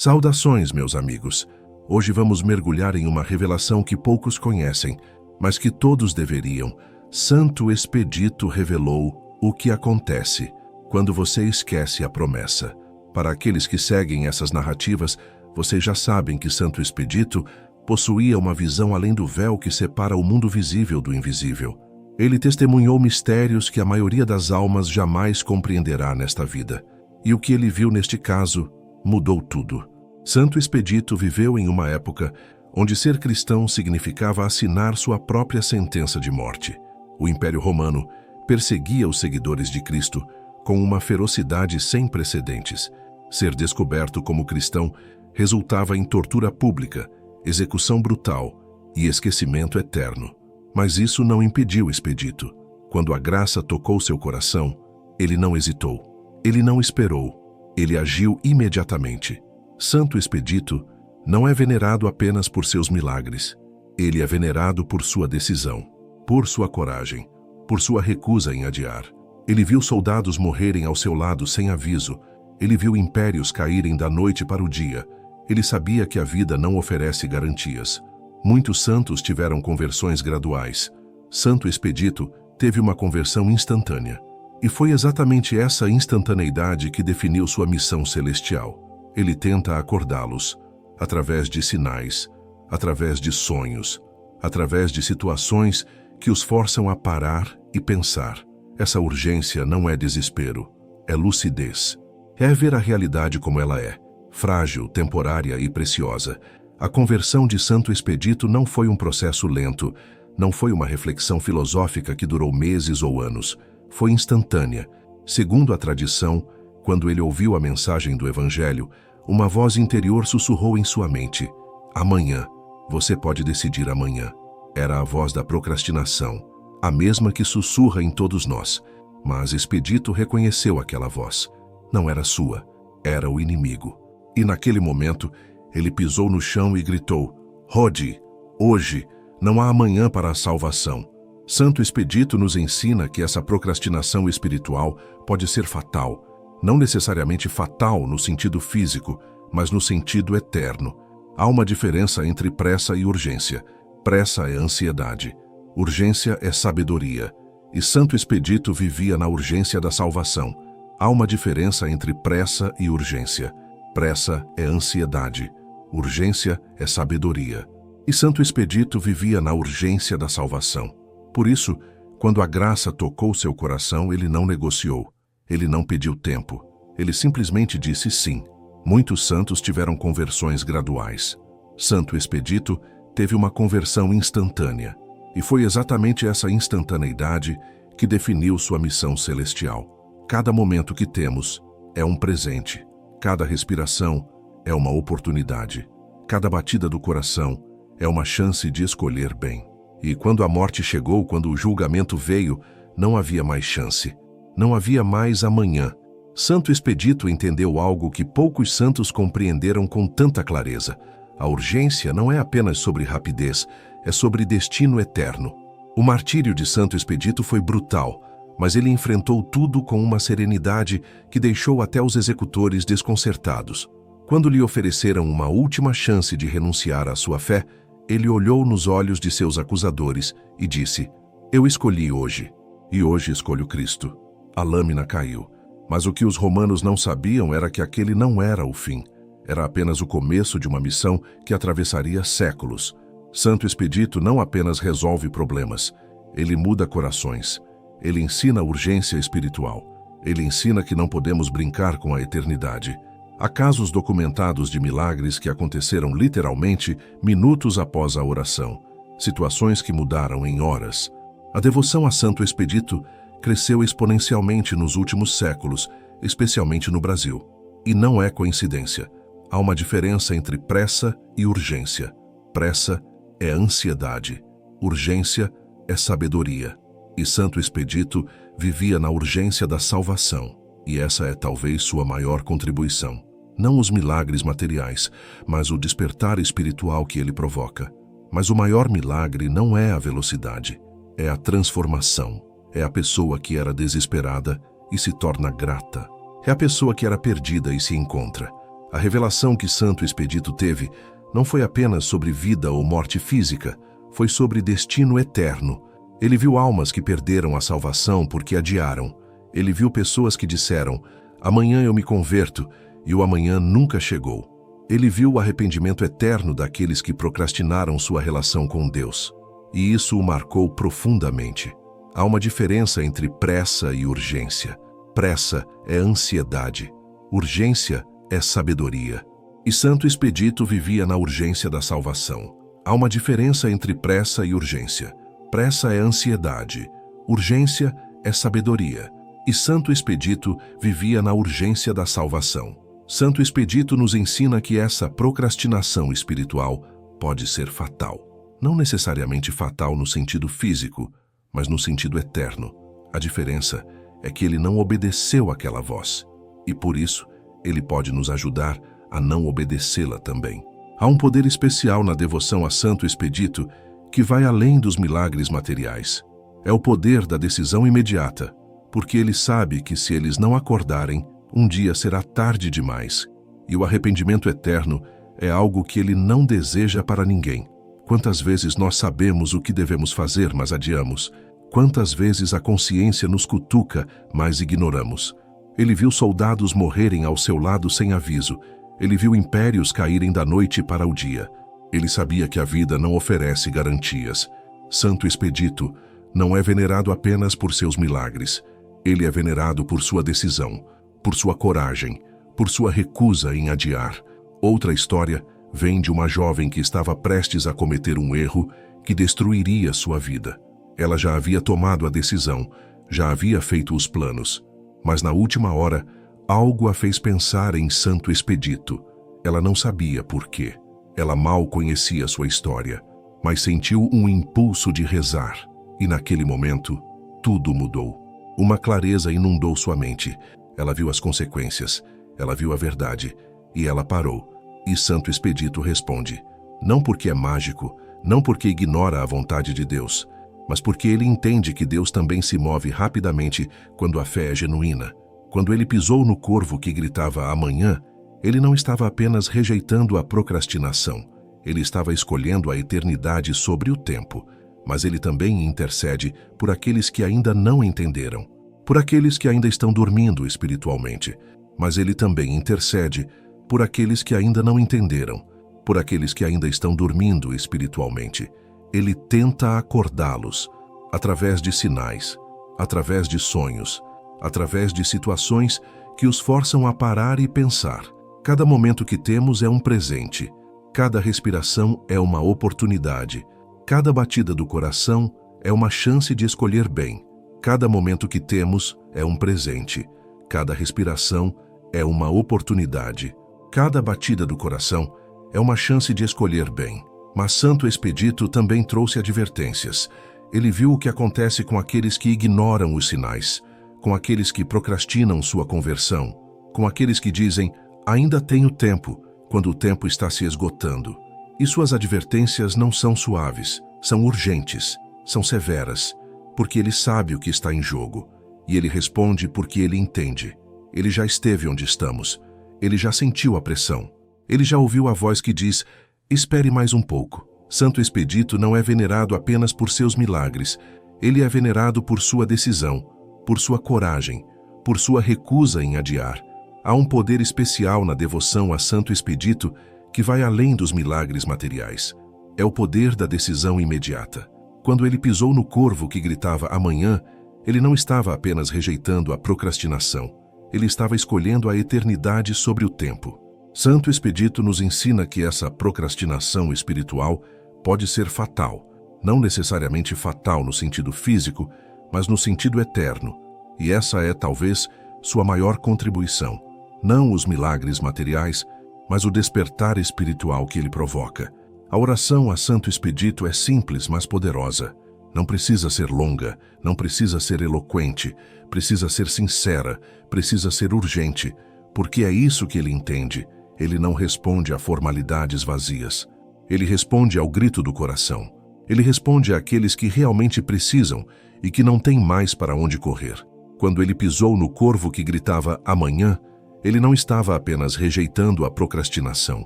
Saudações, meus amigos! Hoje vamos mergulhar em uma revelação que poucos conhecem, mas que todos deveriam. Santo Expedito revelou o que acontece quando você esquece a promessa. Para aqueles que seguem essas narrativas, vocês já sabem que Santo Expedito possuía uma visão além do véu que separa o mundo visível do invisível. Ele testemunhou mistérios que a maioria das almas jamais compreenderá nesta vida. E o que ele viu neste caso mudou tudo. Santo Expedito viveu em uma época onde ser cristão significava assinar sua própria sentença de morte. O Império Romano perseguia os seguidores de Cristo com uma ferocidade sem precedentes. Ser descoberto como cristão resultava em tortura pública, execução brutal e esquecimento eterno. Mas isso não impediu Expedito. Quando a graça tocou seu coração, ele não hesitou, ele não esperou, ele agiu imediatamente. Santo Expedito não é venerado apenas por seus milagres. Ele é venerado por sua decisão, por sua coragem, por sua recusa em adiar. Ele viu soldados morrerem ao seu lado sem aviso. Ele viu impérios caírem da noite para o dia. Ele sabia que a vida não oferece garantias. Muitos santos tiveram conversões graduais. Santo Expedito teve uma conversão instantânea. E foi exatamente essa instantaneidade que definiu sua missão celestial. Ele tenta acordá-los, através de sinais, através de sonhos, através de situações que os forçam a parar e pensar. Essa urgência não é desespero, é lucidez. É ver a realidade como ela é, frágil, temporária e preciosa. A conversão de Santo Expedito não foi um processo lento, não foi uma reflexão filosófica que durou meses ou anos. Foi instantânea. Segundo a tradição, quando ele ouviu a mensagem do Evangelho, uma voz interior sussurrou em sua mente: amanhã, você pode decidir amanhã. Era a voz da procrastinação, a mesma que sussurra em todos nós. Mas Expedito reconheceu aquela voz. Não era sua, era o inimigo. E naquele momento, ele pisou no chão e gritou: Rode, hoje, não há amanhã para a salvação. Santo Expedito nos ensina que essa procrastinação espiritual pode ser fatal. Não necessariamente fatal no sentido físico, mas no sentido eterno. Há uma diferença entre pressa e urgência. Pressa é ansiedade. Urgência é sabedoria. E Santo Expedito vivia na urgência da salvação. Há uma diferença entre pressa e urgência. Pressa é ansiedade. Urgência é sabedoria. E Santo Expedito vivia na urgência da salvação. Por isso, quando a graça tocou seu coração, ele não negociou. Ele não pediu tempo. Ele simplesmente disse sim. Muitos santos tiveram conversões graduais. Santo Expedito teve uma conversão instantânea. E foi exatamente essa instantaneidade que definiu sua missão celestial. Cada momento que temos é um presente. Cada respiração é uma oportunidade. Cada batida do coração é uma chance de escolher bem. E quando a morte chegou, quando o julgamento veio, não havia mais chance. Não havia mais amanhã. Santo Expedito entendeu algo que poucos santos compreenderam com tanta clareza. A urgência não é apenas sobre rapidez, é sobre destino eterno. O martírio de Santo Expedito foi brutal, mas ele enfrentou tudo com uma serenidade que deixou até os executores desconcertados. Quando lhe ofereceram uma última chance de renunciar à sua fé, ele olhou nos olhos de seus acusadores e disse: Eu escolhi hoje, e hoje escolho Cristo. A lâmina caiu, mas o que os romanos não sabiam era que aquele não era o fim. Era apenas o começo de uma missão que atravessaria séculos. Santo Expedito não apenas resolve problemas, ele muda corações. Ele ensina urgência espiritual. Ele ensina que não podemos brincar com a eternidade. Há casos documentados de milagres que aconteceram literalmente minutos após a oração. Situações que mudaram em horas. A devoção a Santo Expedito cresceu exponencialmente nos últimos séculos, especialmente no Brasil. E não é coincidência. Há uma diferença entre pressa e urgência. Pressa é ansiedade. Urgência é sabedoria. E Santo Expedito vivia na urgência da salvação. E essa é talvez sua maior contribuição. Não os milagres materiais, mas o despertar espiritual que ele provoca. Mas o maior milagre não é a velocidade, é a transformação. É a pessoa que era desesperada e se torna grata. É a pessoa que era perdida e se encontra. A revelação que Santo Expedito teve não foi apenas sobre vida ou morte física, foi sobre destino eterno. Ele viu almas que perderam a salvação porque adiaram. Ele viu pessoas que disseram, amanhã eu me converto, e o amanhã nunca chegou. Ele viu o arrependimento eterno daqueles que procrastinaram sua relação com Deus. E isso o marcou profundamente. Há uma diferença entre pressa e urgência. Pressa é ansiedade. Urgência é sabedoria. E Santo Expedito vivia na urgência da salvação. Há uma diferença entre pressa e urgência. Pressa é ansiedade. Urgência é sabedoria. E Santo Expedito vivia na urgência da salvação. Santo Expedito nos ensina que essa procrastinação espiritual pode ser fatal. Não necessariamente fatal no sentido físico, mas no sentido eterno. A diferença é que ele não obedeceu àquela voz, e por isso ele pode nos ajudar a não obedecê-la também. Há um poder especial na devoção a Santo Expedito que vai além dos milagres materiais. É o poder da decisão imediata, porque ele sabe que se eles não acordarem, um dia será tarde demais, e o arrependimento eterno é algo que ele não deseja para ninguém. Quantas vezes nós sabemos o que devemos fazer, mas adiamos? Quantas vezes a consciência nos cutuca, mas ignoramos? Ele viu soldados morrerem ao seu lado sem aviso. Ele viu impérios caírem da noite para o dia. Ele sabia que a vida não oferece garantias. Santo Expedito não é venerado apenas por seus milagres. Ele é venerado por sua decisão, por sua coragem, por sua recusa em adiar. Outra história vem de uma jovem que estava prestes a cometer um erro que destruiria sua vida. Ela já havia tomado a decisão, já havia feito os planos, mas na última hora, algo a fez pensar em Santo Expedito. Ela não sabia por quê. Ela mal conhecia sua história, mas sentiu um impulso de rezar. E naquele momento, tudo mudou. Uma clareza inundou sua mente. Ela viu as consequências, ela viu a verdade, e ela parou. E Santo Expedito responde, não porque é mágico, não porque ignora a vontade de Deus, mas porque ele entende que Deus também se move rapidamente quando a fé é genuína. Quando ele pisou no corvo que gritava amanhã, ele não estava apenas rejeitando a procrastinação, ele estava escolhendo a eternidade sobre o tempo, mas ele também intercede por aqueles que ainda não entenderam, por aqueles que ainda estão dormindo espiritualmente, mas ele também intercede por aqueles que ainda não entenderam, por aqueles que ainda estão dormindo espiritualmente. Ele tenta acordá-los através de sinais, através de sonhos, através de situações que os forçam a parar e pensar. Cada momento que temos é um presente, cada respiração é uma oportunidade, cada batida do coração é uma chance de escolher bem. Cada momento que temos é um presente, cada respiração é uma oportunidade. Cada batida do coração é uma chance de escolher bem. Mas Santo Expedito também trouxe advertências. Ele viu o que acontece com aqueles que ignoram os sinais, com aqueles que procrastinam sua conversão, com aqueles que dizem, ainda tenho tempo, quando o tempo está se esgotando. E suas advertências não são suaves, são urgentes, são severas, porque ele sabe o que está em jogo. E ele responde porque ele entende. Ele já esteve onde estamos. Ele já sentiu a pressão. Ele já ouviu a voz que diz, espere mais um pouco. Santo Expedito não é venerado apenas por seus milagres. Ele é venerado por sua decisão, por sua coragem, por sua recusa em adiar. Há um poder especial na devoção a Santo Expedito que vai além dos milagres materiais. É o poder da decisão imediata. Quando ele pisou no corvo que gritava amanhã, ele não estava apenas rejeitando a procrastinação. Ele estava escolhendo a eternidade sobre o tempo. Santo Expedito nos ensina que essa procrastinação espiritual pode ser fatal, não necessariamente fatal no sentido físico, mas no sentido eterno. E essa é, talvez, sua maior contribuição. Não os milagres materiais, mas o despertar espiritual que ele provoca. A oração a Santo Expedito é simples, mas poderosa. Não precisa ser longa, não precisa ser eloquente, precisa ser sincera, precisa ser urgente, porque é isso que ele entende. Ele não responde a formalidades vazias. Ele responde ao grito do coração. Ele responde àqueles que realmente precisam e que não têm mais para onde correr. Quando ele pisou no corvo que gritava amanhã, Ele não estava apenas rejeitando a procrastinação.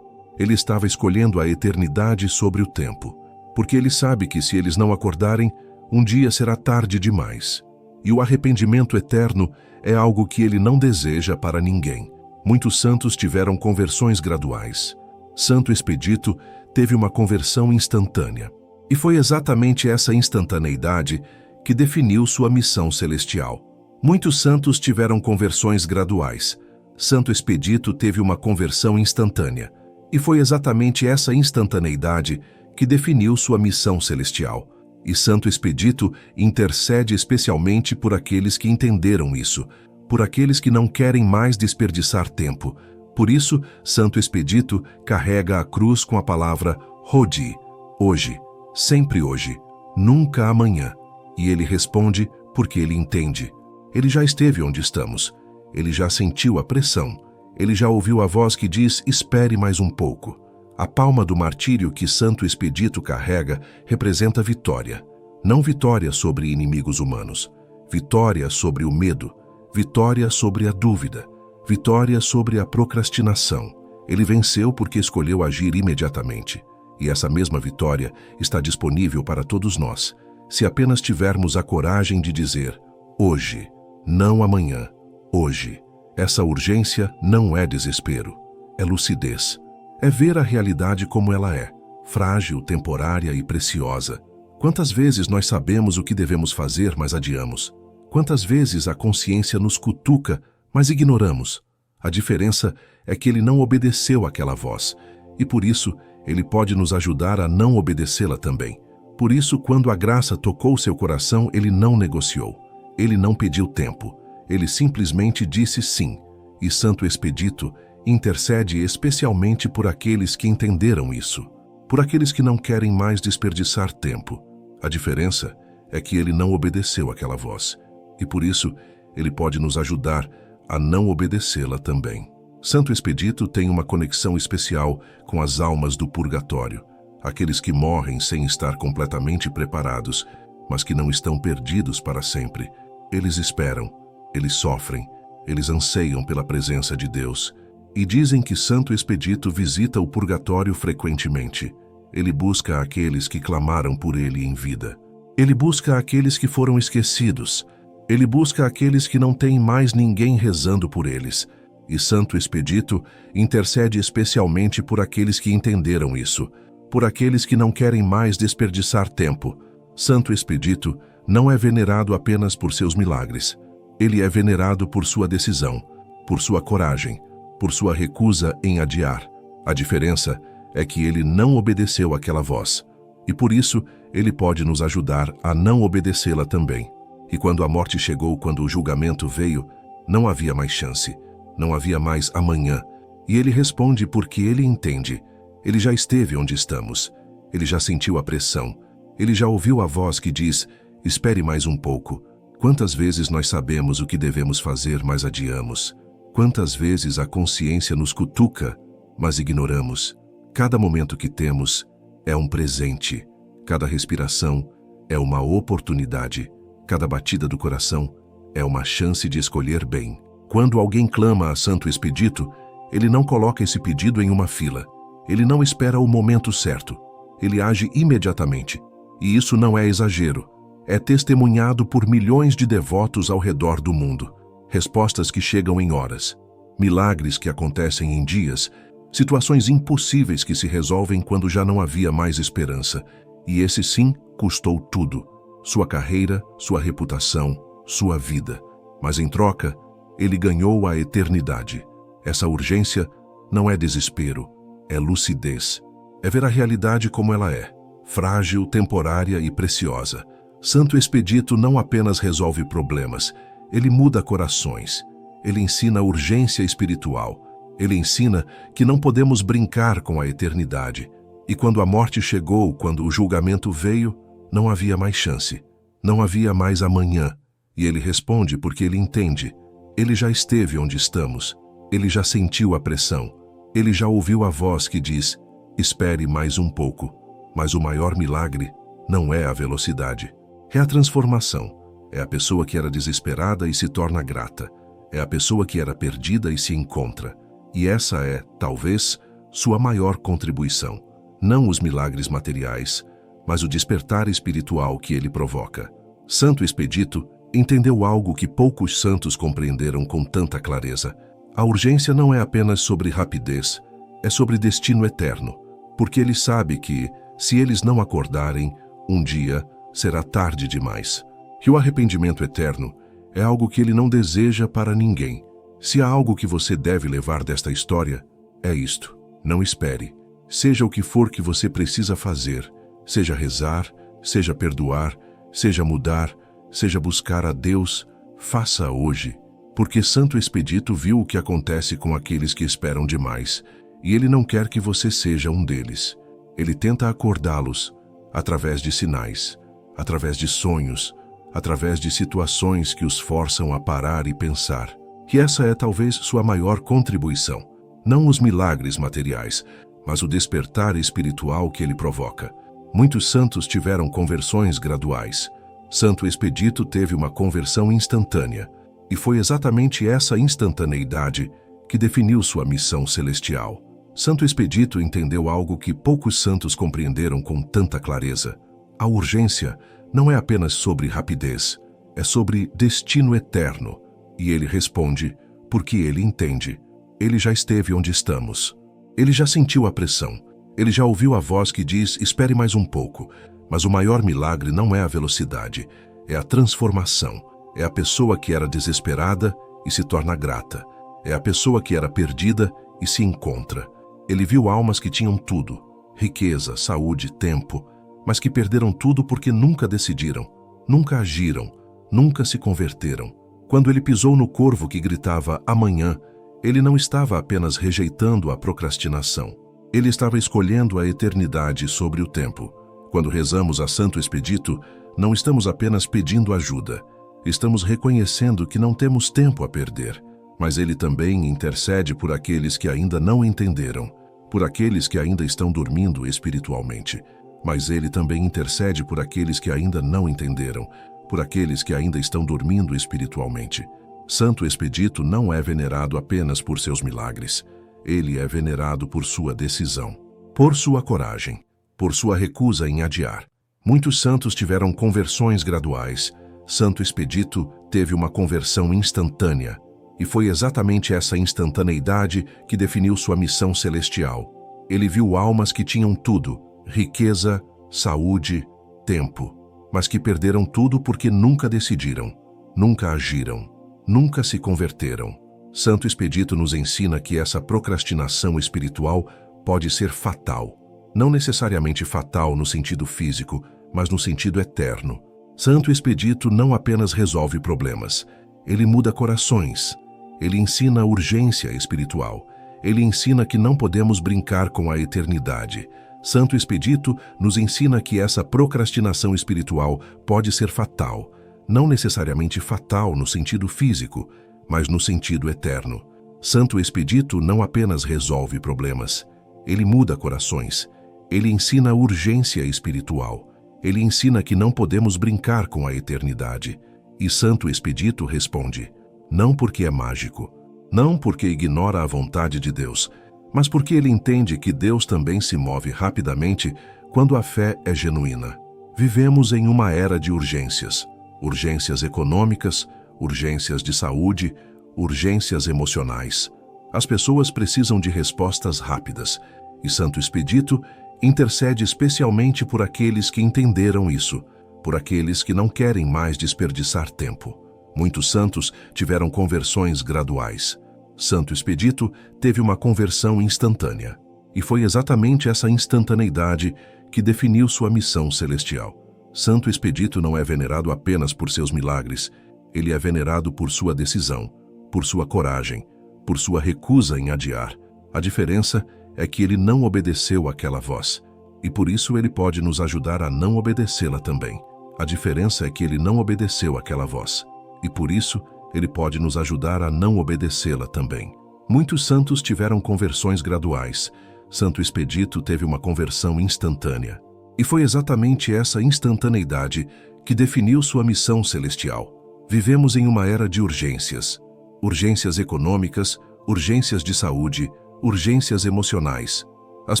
Ele estava escolhendo a eternidade sobre o tempo, porque ele sabe que se eles não acordarem, um dia será tarde demais. E o arrependimento eterno é algo que ele não deseja para ninguém. Muitos santos tiveram conversões graduais. Santo Expedito teve uma conversão instantânea. E foi exatamente essa instantaneidade que definiu sua missão celestial. Muitos santos tiveram conversões graduais. Santo Expedito teve uma conversão instantânea. E foi exatamente essa instantaneidade que definiu sua missão celestial. E Santo Expedito intercede especialmente por aqueles que entenderam isso, por aqueles que não querem mais desperdiçar tempo. Por isso, Santo Expedito carrega a cruz com a palavra Hodi, hoje, sempre hoje, nunca amanhã. E ele responde porque ele entende. Ele já esteve onde estamos. Ele já sentiu a pressão. Ele já ouviu a voz que diz, espere mais um pouco. A palma do martírio que Santo Expedito carrega representa vitória. Não vitória sobre inimigos humanos. Vitória sobre o medo. Vitória sobre a dúvida. Vitória sobre a procrastinação. Ele venceu porque escolheu agir imediatamente. E essa mesma vitória está disponível para todos nós, se apenas tivermos a coragem de dizer, hoje, não amanhã, hoje. Essa urgência não é desespero, é lucidez. É ver a realidade como ela é, frágil, temporária e preciosa. Quantas vezes nós sabemos o que devemos fazer, mas adiamos? Quantas vezes a consciência nos cutuca, mas ignoramos? A diferença é que ele não obedeceu àquela voz, e por isso ele pode nos ajudar a não obedecê-la também. Por isso, quando a graça tocou seu coração, ele não negociou. Ele não pediu tempo. Ele simplesmente disse sim. E Santo Expedito intercede especialmente por aqueles que entenderam isso, por aqueles que não querem mais desperdiçar tempo. A diferença é que ele não obedeceu àquela voz, e por isso ele pode nos ajudar a não obedecê-la também. Santo Expedito tem uma conexão especial com as almas do purgatório, aqueles que morrem sem estar completamente preparados, mas que não estão perdidos para sempre. Eles esperam, eles sofrem, eles anseiam pela presença de Deus. E dizem que Santo Expedito visita o purgatório frequentemente. Ele busca aqueles que clamaram por ele em vida. Ele busca aqueles que foram esquecidos. Ele busca aqueles que não têm mais ninguém rezando por eles. E Santo Expedito intercede especialmente por aqueles que entenderam isso, por aqueles que não querem mais desperdiçar tempo. Santo Expedito não é venerado apenas por seus milagres. Ele é venerado por sua decisão, por sua coragem, por sua recusa em adiar. A diferença é que ele não obedeceu àquela voz, e por isso ele pode nos ajudar a não obedecê-la também. E quando a morte chegou, quando o julgamento veio, não havia mais chance, não havia mais amanhã. E ele responde porque ele entende. Ele já esteve onde estamos, ele já sentiu a pressão, ele já ouviu a voz que diz, espere mais um pouco. Quantas vezes nós sabemos o que devemos fazer, mas adiamos? Quantas vezes a consciência nos cutuca, mas ignoramos? Cada momento que temos é um presente. Cada respiração é uma oportunidade. Cada batida do coração é uma chance de escolher bem. Quando alguém clama a Santo Expedito, ele não coloca esse pedido em uma fila. Ele não espera o momento certo. Ele age imediatamente. E isso não é exagero. É testemunhado por milhões de devotos ao redor do mundo. Respostas que chegam em horas. Milagres que acontecem em dias. Situações impossíveis que se resolvem quando já não havia mais esperança. E esse sim custou tudo. Sua carreira, sua reputação, sua vida. Mas em troca, ele ganhou a eternidade. Essa urgência não é desespero, é lucidez. É ver a realidade como ela é, frágil, temporária e preciosa. Santo Expedito não apenas resolve problemas, ele muda corações. Ele ensina urgência espiritual. Ele ensina que não podemos brincar com a eternidade. E quando a morte chegou, quando o julgamento veio, não havia mais chance. Não havia mais amanhã. E ele responde porque ele entende. Ele já esteve onde estamos. Ele já sentiu a pressão. Ele já ouviu a voz que diz, espere mais um pouco. Mas o maior milagre não é a velocidade. É a transformação. É a pessoa que era desesperada e se torna grata. É a pessoa que era perdida e se encontra. E essa é, talvez, sua maior contribuição. Não os milagres materiais, mas o despertar espiritual que ele provoca. Santo Expedito entendeu algo que poucos santos compreenderam com tanta clareza. A urgência não é apenas sobre rapidez, é sobre destino eterno, porque ele sabe que, se eles não acordarem, um dia será tarde demais. Que o arrependimento eterno é algo que ele não deseja para ninguém. Se há algo que você deve levar desta história, é isto. Não espere. Seja o que for que você precisa fazer, seja rezar, seja perdoar, seja mudar, seja buscar a Deus, faça hoje. Porque Santo Expedito viu o que acontece com aqueles que esperam demais, e ele não quer que você seja um deles. Ele tenta acordá-los através de sinais, através de sonhos, através de situações que os forçam a parar e pensar. Que essa é talvez sua maior contribuição. Não os milagres materiais, mas o despertar espiritual que ele provoca. Muitos santos tiveram conversões graduais. Santo Expedito teve uma conversão instantânea, e foi exatamente essa instantaneidade que definiu sua missão celestial. Santo Expedito entendeu algo que poucos santos compreenderam com tanta clareza. A urgência não é apenas sobre rapidez, é sobre destino eterno. E ele responde, porque ele entende. Ele já esteve onde estamos. Ele já sentiu a pressão. Ele já ouviu a voz que diz, espere mais um pouco. Mas o maior milagre não é a velocidade, é a transformação. É a pessoa que era desesperada e se torna grata. É a pessoa que era perdida e se encontra. Ele viu almas que tinham tudo, riqueza, saúde, tempo, mas que perderam tudo porque nunca decidiram, nunca agiram, nunca se converteram. Quando ele pisou no corvo que gritava amanhã, ele não estava apenas rejeitando a procrastinação. Ele estava escolhendo a eternidade sobre o tempo. Quando rezamos a Santo Expedito, não estamos apenas pedindo ajuda. Estamos reconhecendo que não temos tempo a perder. Mas ele também intercede por aqueles que ainda não entenderam, por aqueles que ainda estão dormindo espiritualmente. Mas ele também intercede por aqueles que ainda não entenderam, por aqueles que ainda estão dormindo espiritualmente. Santo Expedito não é venerado apenas por seus milagres. Ele é venerado por sua decisão, por sua coragem, por sua recusa em adiar. Muitos santos tiveram conversões graduais. Santo Expedito teve uma conversão instantânea, e foi exatamente essa instantaneidade que definiu sua missão celestial. Ele viu almas que tinham tudo, riqueza, saúde, tempo, mas que perderam tudo porque nunca decidiram, nunca agiram, nunca se converteram. Santo Expedito nos ensina que essa procrastinação espiritual pode ser fatal. Não necessariamente fatal no sentido físico, mas no sentido eterno. Santo Expedito não apenas resolve problemas, ele muda corações. Ele ensina a urgência espiritual. Ele ensina que não podemos brincar com a eternidade. Santo Expedito nos ensina que essa procrastinação espiritual pode ser fatal. Não necessariamente fatal no sentido físico, mas no sentido eterno. Santo Expedito não apenas resolve problemas, ele muda corações. Ele ensina a urgência espiritual. Ele ensina que não podemos brincar com a eternidade. E Santo Expedito responde, não porque é mágico, não porque ignora a vontade de Deus, mas porque ele entende que Deus também se move rapidamente quando a fé é genuína. Vivemos em uma era de urgências. Urgências econômicas, urgências de saúde, urgências emocionais. As pessoas precisam de respostas rápidas, e Santo Expedito intercede especialmente por aqueles que entenderam isso, por aqueles que não querem mais desperdiçar tempo. Muitos santos tiveram conversões graduais. Santo Expedito teve uma conversão instantânea, e foi exatamente essa instantaneidade que definiu sua missão celestial. Santo Expedito não é venerado apenas por seus milagres, ele é venerado por sua decisão, por sua coragem, por sua recusa em adiar. A diferença é que ele não obedeceu àquela voz, e por isso ele pode nos ajudar a não obedecê-la também. A diferença é que ele não obedeceu àquela voz, e por isso ele pode nos ajudar a não obedecê-la também. Muitos santos tiveram conversões graduais. Santo Expedito teve uma conversão instantânea. E foi exatamente essa instantaneidade que definiu sua missão celestial. Vivemos em uma era de urgências. urgências econômicas, urgências de saúde, urgências emocionais. As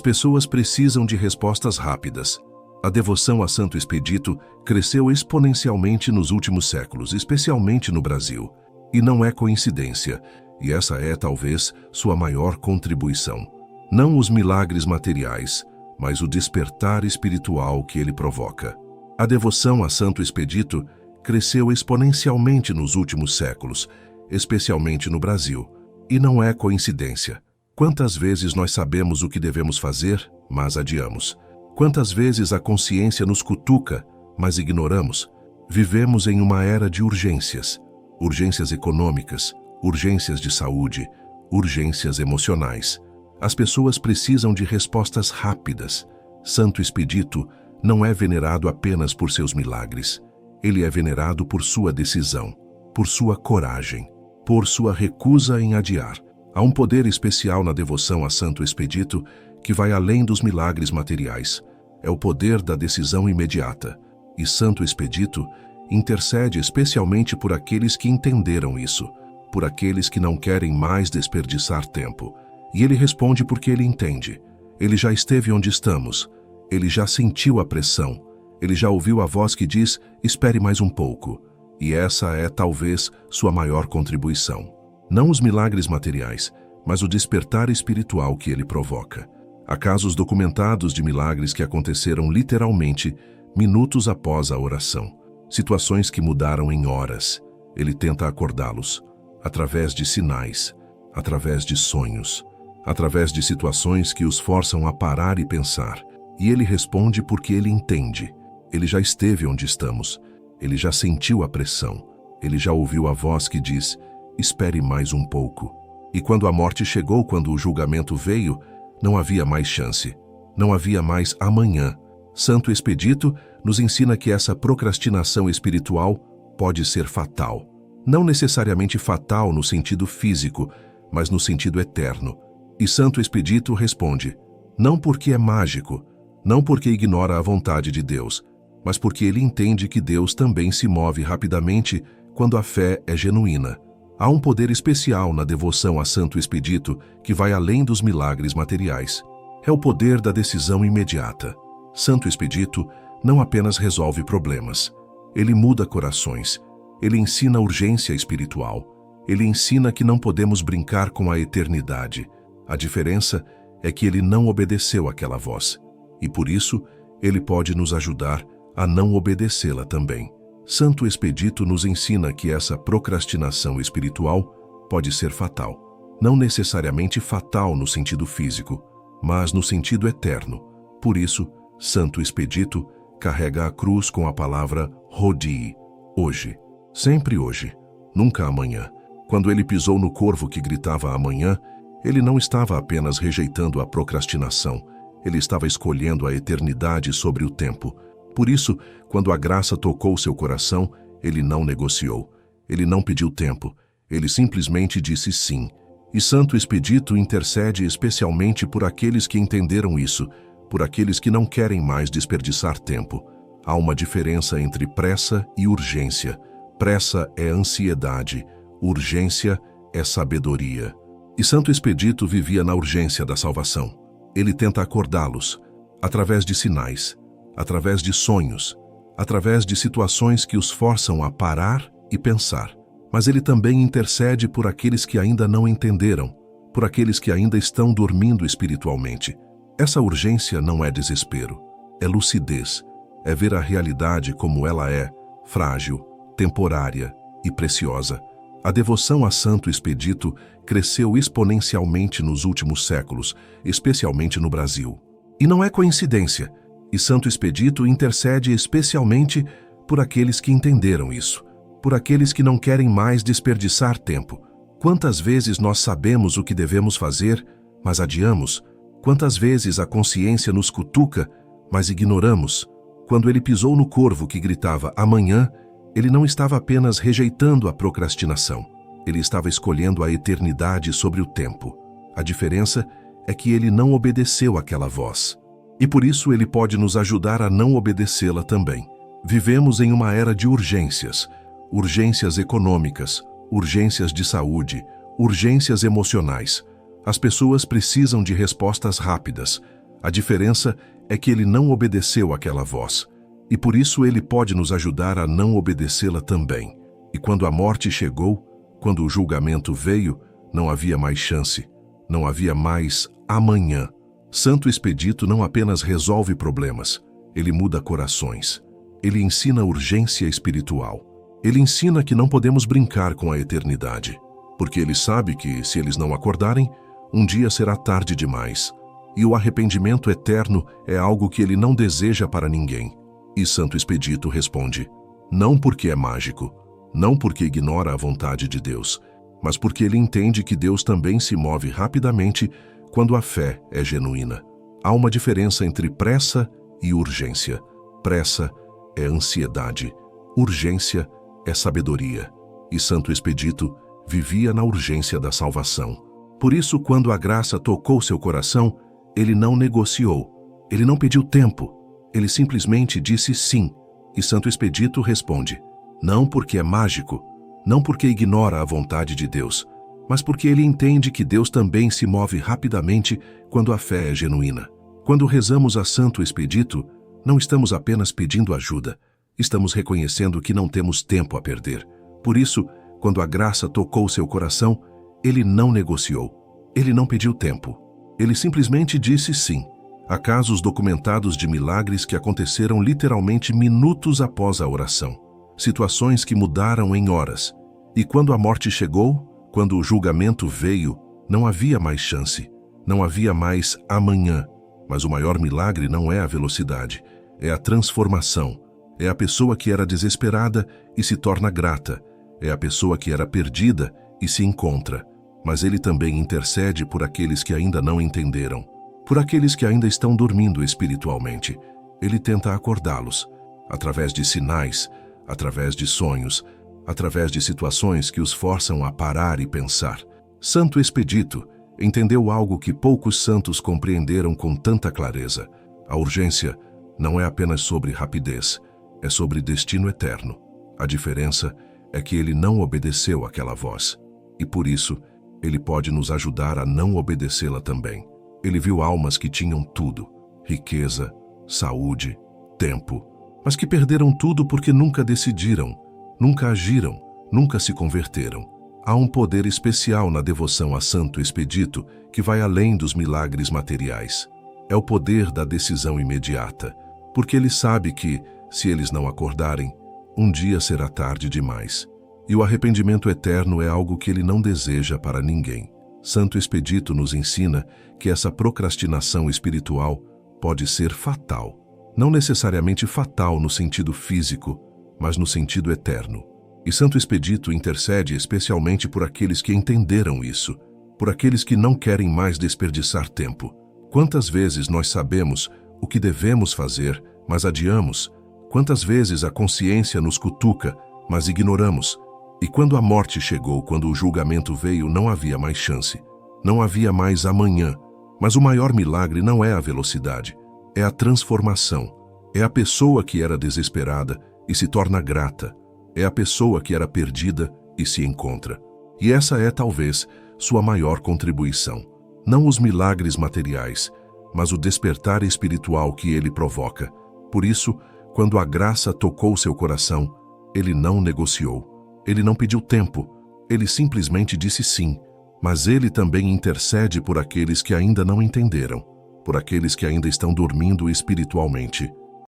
pessoas precisam de respostas rápidas. A devoção a Santo Expedito cresceu exponencialmente nos últimos séculos, especialmente no Brasil. E não é coincidência, e essa é, talvez, sua maior contribuição. Não os milagres materiais, mas o despertar espiritual que ele provoca. A devoção a Santo Expedito cresceu exponencialmente nos últimos séculos, especialmente no Brasil. E não é coincidência. Quantas vezes nós sabemos o que devemos fazer, mas adiamos? Quantas vezes a consciência nos cutuca, mas ignoramos? Vivemos em uma era de urgências. Urgências econômicas, urgências de saúde, urgências emocionais. As pessoas precisam de respostas rápidas. Santo Expedito não é venerado apenas por seus milagres. Ele é venerado por sua decisão, por sua coragem, por sua recusa em adiar. Há um poder especial na devoção a Santo Expedito que vai além dos milagres materiais. É o poder da decisão imediata. E Santo Expedito intercede especialmente por aqueles que entenderam isso, por aqueles que não querem mais desperdiçar tempo. E ele responde porque ele entende. Ele já esteve onde estamos. Ele já sentiu a pressão. Ele já ouviu a voz que diz, espere mais um pouco. E essa é, talvez, sua maior contribuição. Não os milagres materiais, mas o despertar espiritual que ele provoca. Há casos documentados de milagres que aconteceram literalmente minutos após a oração. Situações que mudaram em horas. Ele tenta acordá-los, através de sinais, através de sonhos, através de situações que os forçam a parar e pensar. E ele responde porque ele entende. Ele já esteve onde estamos. Ele já sentiu a pressão. Ele já ouviu a voz que diz, espere mais um pouco. E quando a morte chegou, quando o julgamento veio, não havia mais chance. Não havia mais amanhã. Santo Expedito nos ensina que essa procrastinação espiritual pode ser fatal. Não necessariamente fatal no sentido físico, mas no sentido eterno. E Santo Expedito responde, não porque é mágico, não porque ignora a vontade de Deus, mas porque ele entende que Deus também se move rapidamente quando a fé é genuína. Há um poder especial na devoção a Santo Expedito que vai além dos milagres materiais. É o poder da decisão imediata. Santo Expedito não apenas resolve problemas. Ele muda corações. Ele ensina urgência espiritual. Ele ensina que não podemos brincar com a eternidade. A diferença é que ele não obedeceu àquela voz. E por isso, ele pode nos ajudar a não obedecê-la também. Santo Expedito nos ensina que essa procrastinação espiritual pode ser fatal. Não necessariamente fatal no sentido físico, mas no sentido eterno. Por isso, Santo Expedito carrega a cruz com a palavra Hodie, hoje. Sempre hoje, nunca amanhã. Quando ele pisou no corvo que gritava amanhã, ele não estava apenas rejeitando a procrastinação, ele estava escolhendo a eternidade sobre o tempo. Por isso, quando a graça tocou seu coração, ele não negociou. Ele não pediu tempo. Ele simplesmente disse sim. E Santo Expedito intercede especialmente por aqueles que entenderam isso, por aqueles que não querem mais desperdiçar tempo. Há uma diferença entre pressa e urgência. Pressa é ansiedade, urgência é sabedoria. E Santo Expedito vivia na urgência da salvação. Ele tenta acordá-los, através de sinais, através de sonhos, através de situações que os forçam a parar e pensar. Mas ele também intercede por aqueles que ainda não entenderam, por aqueles que ainda estão dormindo espiritualmente. Essa urgência não é desespero, é lucidez, é ver a realidade como ela é, frágil, temporária e preciosa. A devoção a Santo Expedito cresceu exponencialmente nos últimos séculos, especialmente no Brasil. E não é coincidência. E Santo Expedito intercede especialmente por aqueles que entenderam isso, por aqueles que não querem mais desperdiçar tempo. Quantas vezes nós sabemos o que devemos fazer, mas adiamos? Quantas vezes a consciência nos cutuca, mas ignoramos? Quando ele pisou no corvo que gritava amanhã, ele não estava apenas rejeitando a procrastinação, ele estava escolhendo a eternidade sobre o tempo. A diferença é que ele não obedeceu àquela voz. E por isso ele pode nos ajudar a não obedecê-la também. Vivemos em uma era de urgências. Urgências econômicas, urgências de saúde, urgências emocionais. As pessoas precisam de respostas rápidas. A diferença é que ele não obedeceu àquela voz. E por isso ele pode nos ajudar a não obedecê-la também. E quando a morte chegou, quando o julgamento veio, não havia mais chance. Não havia mais amanhã. Santo Expedito não apenas resolve problemas, ele muda corações. Ele ensina urgência espiritual. Ele ensina que não podemos brincar com a eternidade, porque ele sabe que, se eles não acordarem, um dia será tarde demais. E o arrependimento eterno é algo que ele não deseja para ninguém. E Santo Expedito responde: não porque é mágico, não porque ignora a vontade de Deus, mas porque ele entende que Deus também se move rapidamente quando a fé é genuína. Há uma diferença entre pressa e urgência. Pressa é ansiedade, urgência é sabedoria. E Santo Expedito vivia na urgência da salvação. Por isso, quando a graça tocou seu coração, ele não negociou, ele não pediu tempo, ele simplesmente disse sim. E Santo Expedito responde: não porque é mágico, não porque ignora a vontade de Deus, mas porque ele entende que Deus também se move rapidamente quando a fé é genuína. Quando rezamos a Santo Expedito, não estamos apenas pedindo ajuda, estamos reconhecendo que não temos tempo a perder. Por isso, quando a graça tocou seu coração, ele não negociou, ele não pediu tempo. Ele simplesmente disse sim. Há casos documentados de milagres que aconteceram literalmente minutos após a oração. Situações que mudaram em horas. E quando a morte chegou, quando o julgamento veio, não havia mais chance, não havia mais amanhã. Mas o maior milagre não é a velocidade, é a transformação. É a pessoa que era desesperada e se torna grata. É a pessoa que era perdida e se encontra. Mas ele também intercede por aqueles que ainda não entenderam, por aqueles que ainda estão dormindo espiritualmente. Ele tenta acordá-los, através de sinais, através de sonhos, através de situações que os forçam a parar e pensar. Santo Expedito entendeu algo que poucos santos compreenderam com tanta clareza. A urgência não é apenas sobre rapidez, é sobre destino eterno. A diferença é que ele não obedeceu àquela voz, e por isso ele pode nos ajudar a não obedecê-la também. Ele viu almas que tinham tudo, riqueza, saúde, tempo, mas que perderam tudo porque nunca decidiram, nunca agiram, nunca se converteram. Há um poder especial na devoção a Santo Expedito que vai além dos milagres materiais. É o poder da decisão imediata, porque ele sabe que, se eles não acordarem, um dia será tarde demais. E o arrependimento eterno é algo que ele não deseja para ninguém. Santo Expedito nos ensina que essa procrastinação espiritual pode ser fatal. Não necessariamente fatal no sentido físico, mas no sentido eterno. E Santo Expedito intercede especialmente por aqueles que entenderam isso, por aqueles que não querem mais desperdiçar tempo. Quantas vezes nós sabemos o que devemos fazer, mas adiamos? Quantas vezes a consciência nos cutuca, mas ignoramos? E quando a morte chegou, quando o julgamento veio, não havia mais chance. Não havia mais amanhã. Mas o maior milagre não é a velocidade, é a transformação. É a pessoa que era desesperada e se torna grata. É a pessoa que era perdida e se encontra. E essa é, talvez, sua maior contribuição. Não os milagres materiais, mas o despertar espiritual que ele provoca. Por isso, quando a graça tocou seu coração, ele não negociou. Ele não pediu tempo. Ele simplesmente disse sim. Mas ele também intercede por aqueles que ainda não entenderam, por aqueles que ainda estão dormindo espiritualmente.